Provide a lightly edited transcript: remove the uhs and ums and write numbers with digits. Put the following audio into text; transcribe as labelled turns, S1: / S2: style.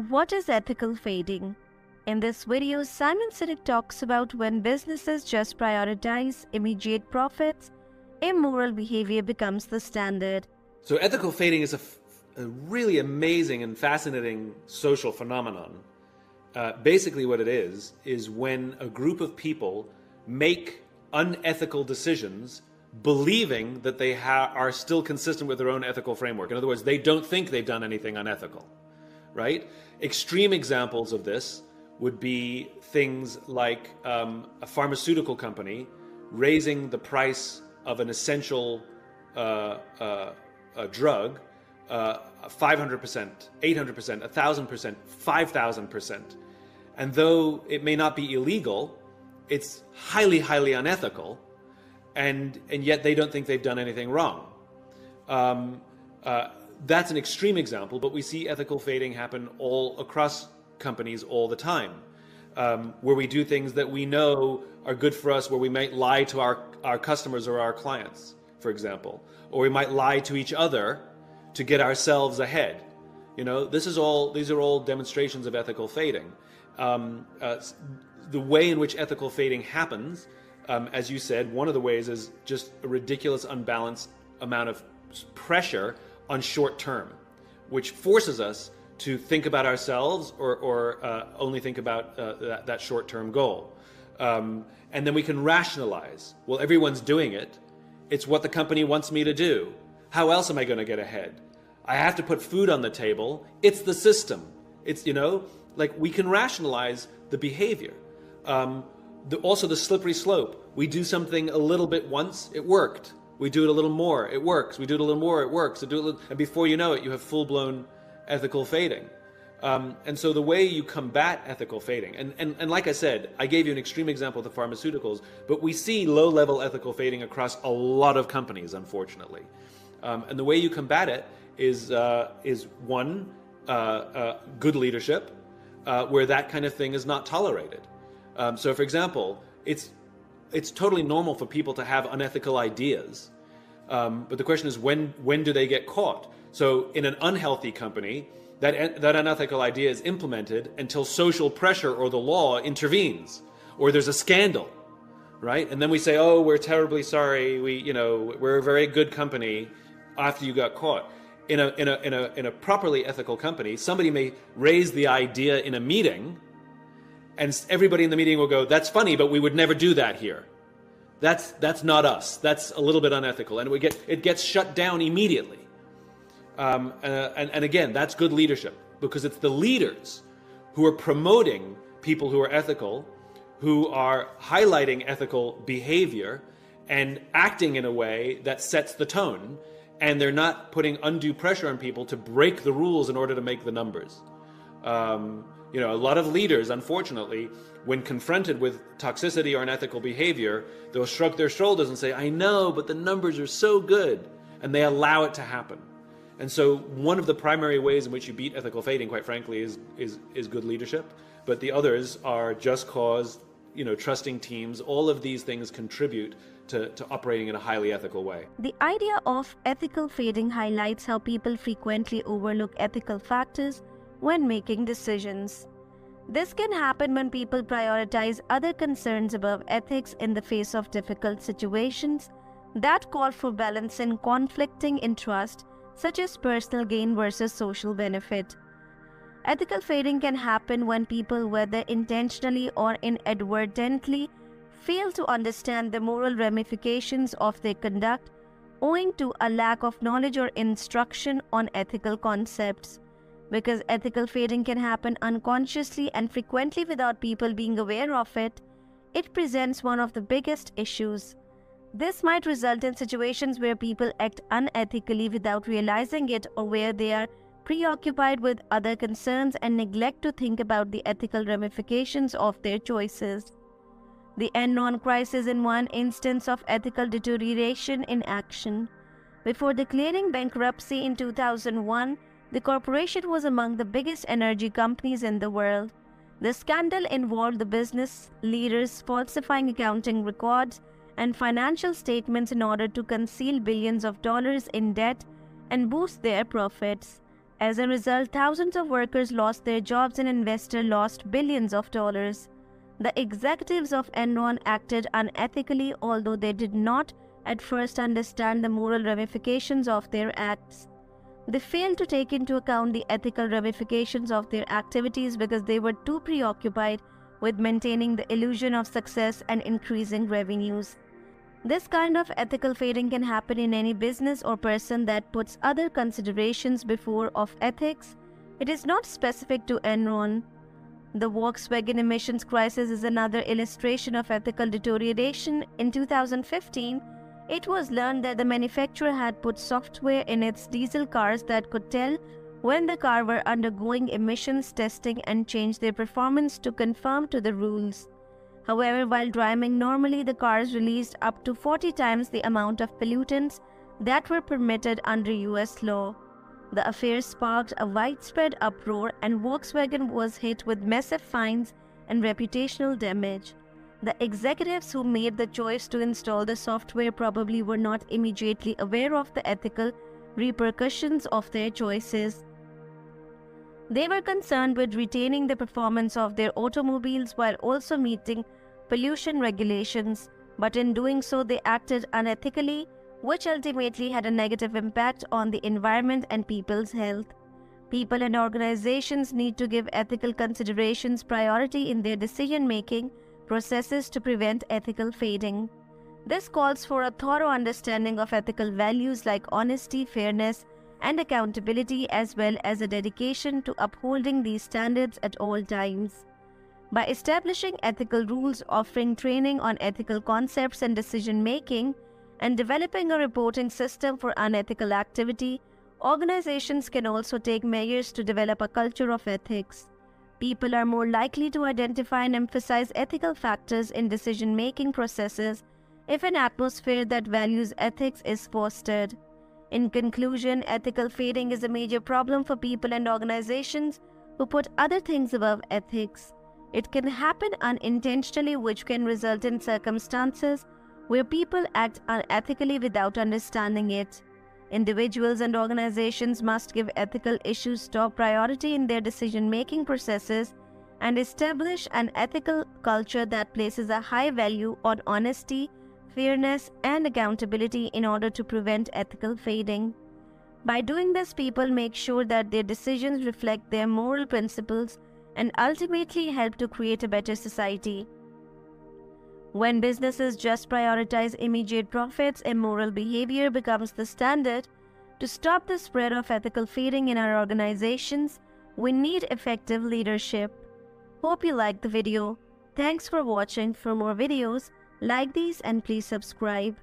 S1: What is ethical fading? In this video, Simon Sinek talks about when businesses just prioritize immediate profits, immoral behavior becomes the standard.
S2: So ethical fading is a really amazing and fascinating social phenomenon. Basically what it is when a group of people make unethical decisions believing that they are still consistent with their own ethical framework. In other words, they don't think they've done anything unethical, right? Extreme examples of this would be things like a pharmaceutical company raising the price of an essential drug 500%, 800%, 1,000%, 5,000%. And though it may not be illegal, it's highly, highly unethical, and yet they don't think they've done anything wrong. That's an extreme example, but we see ethical fading happen all across companies all the time, where we do things that we know are good for us, where we might lie to our customers or our clients, for example, or we might lie to each other to get ourselves ahead. You know, these are all demonstrations of ethical fading. The way in which ethical fading happens, as you said, one of the ways is just a ridiculous, unbalanced amount of pressure on short term, which forces us to think about ourselves or only think about that short term goal. And then we can rationalize, well, everyone's doing it. It's what the company wants me to do. How else am I going to get ahead? I have to put food on the table. It's the system. It's, like we can rationalize the behavior. Also the slippery slope. We do something a little bit once, it worked. We do it a little more, it works. We do it a little more, it works. And before you know it, you have full-blown ethical fading. And so the way you combat ethical fading, and like I said, I gave you an extreme example of the pharmaceuticals, but we see low-level ethical fading across a lot of companies, unfortunately. And the way you combat it is one, good leadership, where that kind of thing is not tolerated. So for example, it's totally normal for people to have unethical ideas. But the question is, when do they get caught? So in an unhealthy company, that unethical idea is implemented until social pressure or the law intervenes, or there's a scandal, right? And then we say, oh, we're terribly sorry. We're a very good company after you got caught. In a properly ethical company, somebody may raise the idea in a meeting, and everybody in the meeting will go, that's funny, but we would never do that here. That's not us. That's a little bit unethical. And it gets shut down immediately. And again, that's good leadership, because it's the leaders who are promoting people who are ethical, who are highlighting ethical behavior and acting in a way that sets the tone, and they're not putting undue pressure on people to break the rules in order to make the numbers. A lot of leaders, unfortunately, when confronted with toxicity or unethical behavior, they'll shrug their shoulders and say, I know, but the numbers are so good, and they allow it to happen. And so one of the primary ways in which you beat ethical fading, quite frankly, is good leadership. But the others are just cause, trusting teams. All of these things contribute to operating in a highly ethical way.
S1: The idea of ethical fading highlights how people frequently overlook ethical factors when making decisions. This can happen when people prioritize other concerns above ethics in the face of difficult situations that call for balancing conflicting interests, such as personal gain versus social benefit. Ethical fading can happen when people, whether intentionally or inadvertently, fail to understand the moral ramifications of their conduct owing to a lack of knowledge or instruction on ethical concepts. Because ethical fading can happen unconsciously and frequently without people being aware of it, it presents one of the biggest issues. This might result in situations where people act unethically without realizing it, or where they are preoccupied with other concerns and neglect to think about the ethical ramifications of their choices. The Enron crisis is one instance of ethical deterioration in action. Before declaring bankruptcy in 2001, the corporation was among the biggest energy companies in the world. The scandal involved the business leaders falsifying accounting records and financial statements in order to conceal billions of dollars in debt and boost their profits. As a result, thousands of workers lost their jobs and investors lost billions of dollars. The executives of Enron acted unethically, although they did not at first understand the moral ramifications of their acts. They failed to take into account the ethical ramifications of their activities because they were too preoccupied with maintaining the illusion of success and increasing revenues. This kind of ethical fading can happen in any business or person that puts other considerations before of ethics. It is not specific to Enron. The Volkswagen emissions crisis is another illustration of ethical deterioration. In 2015, it was learned that the manufacturer had put software in its diesel cars that could tell when the car were undergoing emissions testing and change their performance to conform to the rules. However, while driving normally, the cars released up to 40 times the amount of pollutants that were permitted under US law. The affair sparked a widespread uproar, and Volkswagen was hit with massive fines and reputational damage. The executives who made the choice to install the software probably were not immediately aware of the ethical repercussions of their choices. They were concerned with retaining the performance of their automobiles while also meeting pollution regulations, but in doing so they acted unethically, which ultimately had a negative impact on the environment and people's health. People and organizations need to give ethical considerations priority in their decision-making processes to prevent ethical fading. This calls for a thorough understanding of ethical values like honesty, fairness, and accountability, as well as a dedication to upholding these standards at all times. By establishing ethical rules, offering training on ethical concepts and decision-making, and developing a reporting system for unethical activity, organizations can also take measures to develop a culture of ethics. People are more likely to identify and emphasize ethical factors in decision-making processes if an atmosphere that values ethics is fostered. In conclusion, ethical fading is a major problem for people and organizations who put other things above ethics. It can happen unintentionally, which can result in circumstances where people act unethically without understanding it. Individuals and organizations must give ethical issues top priority in their decision-making processes and establish an ethical culture that places a high value on honesty, fairness, and accountability in order to prevent ethical fading. By doing this, people make sure that their decisions reflect their moral principles and ultimately help to create a better society. When businesses just prioritize immediate profits, immoral behavior becomes the standard. To stop the spread of ethical fading in our organizations, we need effective leadership. Hope you liked the video. Thanks for watching. For more videos, like these and please subscribe.